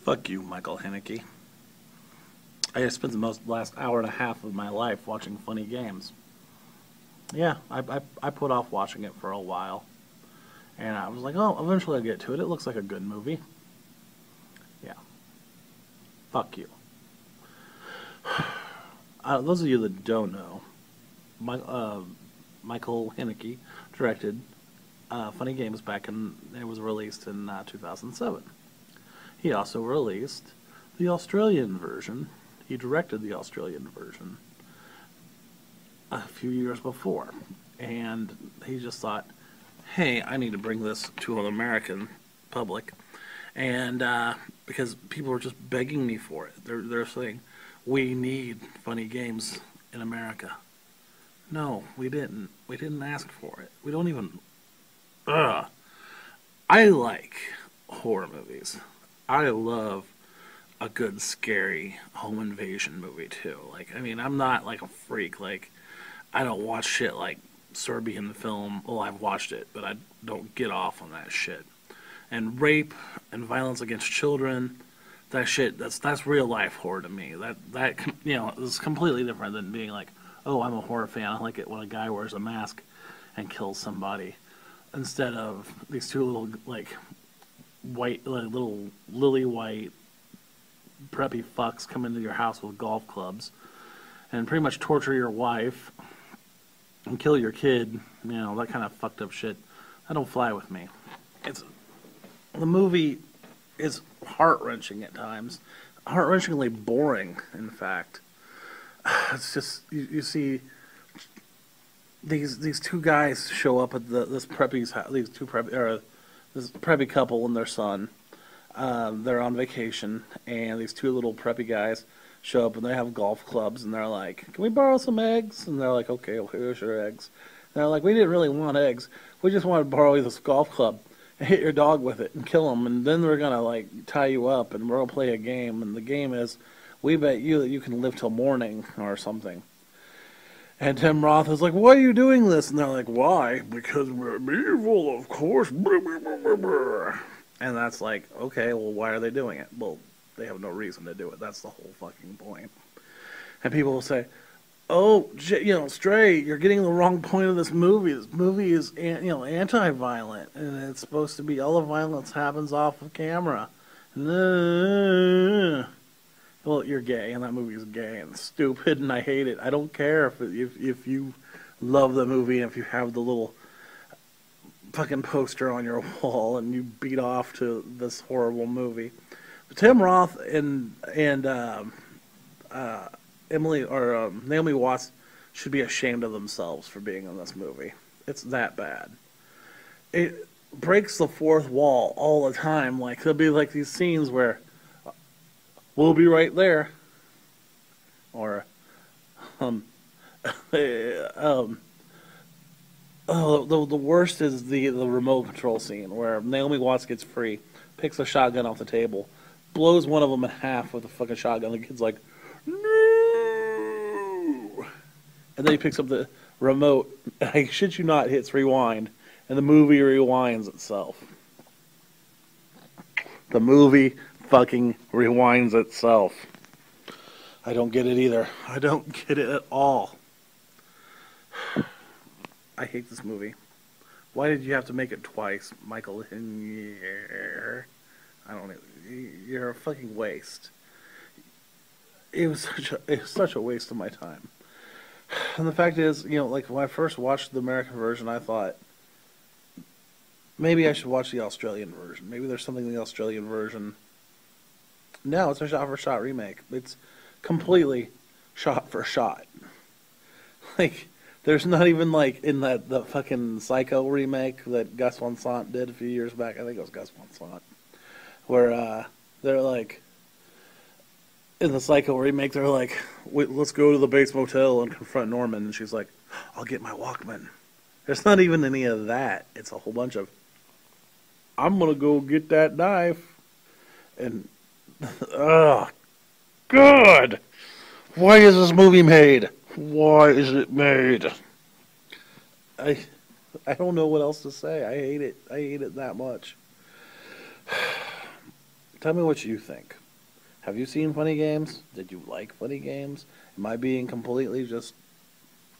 Fuck you, Michael Haneke. I spent the last hour and a half of my life watching funny games. Yeah, I put off watching it for a while. And I was like, oh, eventually I'll get to it. It looks like a good movie. Yeah. Fuck you. Those of you that don't know, Michael Haneke directed Funny Games back in, it was released in 2007. He also released the Australian version. He directed the Australian version a few years before. And he just thought, hey, I need to bring this to an American public. And because people are just begging me for it. They're saying, we need funny games in America. No, we didn't. We didn't ask for it. We don't even... Ugh. I like horror movies. I love a good scary home invasion movie too. Like, I mean, I'm not like a freak. Like, I don't watch shit like Serbian film. Well, I've watched it, but I don't get off on that shit. And rape and violence against children, that shit, that's real life horror to me. That you know, is completely different than being like, oh, I'm a horror fan. I like it when a guy wears a mask and kills somebody, instead of these two little like white, like, little lily white preppy fucks come into your house with golf clubs and pretty much torture your wife and kill your kid. You know, that kind of fucked up shit. That don't fly with me. The movie is heart-wrenching at times. Heart-wrenchingly boring, in fact. It's just, you see these two guys show up at this preppy's house, this preppy couple and their son. They're on vacation, and these two little preppy guys show up, and they have golf clubs, and they're like, can we borrow some eggs? And they're like, okay, well, here's your eggs. And they're like, we didn't really want eggs. We just wanted to borrow this golf club and hit your dog with it and kill him, and then we're going to, like, tie you up, and we're going to play a game, and the game is, we bet you that you can live till morning, or something. And Tim Roth is like, why are you doing this? And they're like, why? Because we're evil, of course. And that's like, okay, well, why are they doing it? Well, they have no reason to do it. That's the whole fucking point. And people will say, oh, you know, Stray, you're getting the wrong point of this movie. This movie is, you know, anti-violent, and it's supposed to be all the violence happens off of camera. Well, you're gay, and that movie is gay and stupid, and I hate it. I don't care if you love the movie and if you have the little fucking poster on your wall and you beat off to this horrible movie. But Tim Roth and Naomi Watts should be ashamed of themselves for being in this movie. It's that bad. It breaks the fourth wall all the time. Like, there'll be like these scenes where we'll be right there, or oh, the worst is the remote control scene where Naomi Watts gets free, picks a shotgun off the table, blows one of them in half with a fucking shotgun. The kid's like, no! And then he picks up the remote, I shit you not, hits rewind, and the movie rewinds itself. The movie fucking rewinds itself. I don't get it either. I don't get it at all. I hate this movie. Why did you have to make it twice, Michael? I don't know. You're a fucking waste. It was such a waste of my time. And the fact is, you know, like when I first watched the American version, I thought maybe I should watch the Australian version. Maybe there's something in the Australian version. No, it's a shot-for-shot remake. It's completely shot for shot. Like, there's not even, like, in the fucking Psycho remake that Gus Van Sant did a few years back. I think it was Gus Van Sant. Where, they're like, in the Psycho remake, they're like, wait, let's go to the Bates Motel and confront Norman. And she's like, I'll get my Walkman. There's not even any of that. It's a whole bunch of, I'm gonna go get that knife. And, ugh, God! Why is this movie made? Why is it made? I don't know what else to say. I hate it. I hate it that much. Tell me what you think. Have you seen Funny Games? Did you like Funny Games? Am I being completely just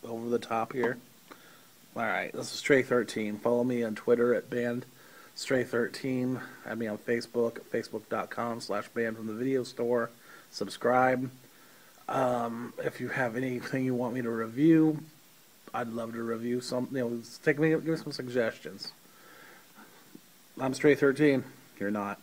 over the top here? Alright, this is Stray13. Follow me on Twitter at BannedStray13. Add me on Facebook at facebook.com/bannedfromthevideostore. Subscribe. If you have anything you want me to review, I'd love to review some. Give me some suggestions. I'm Stray13. You're not.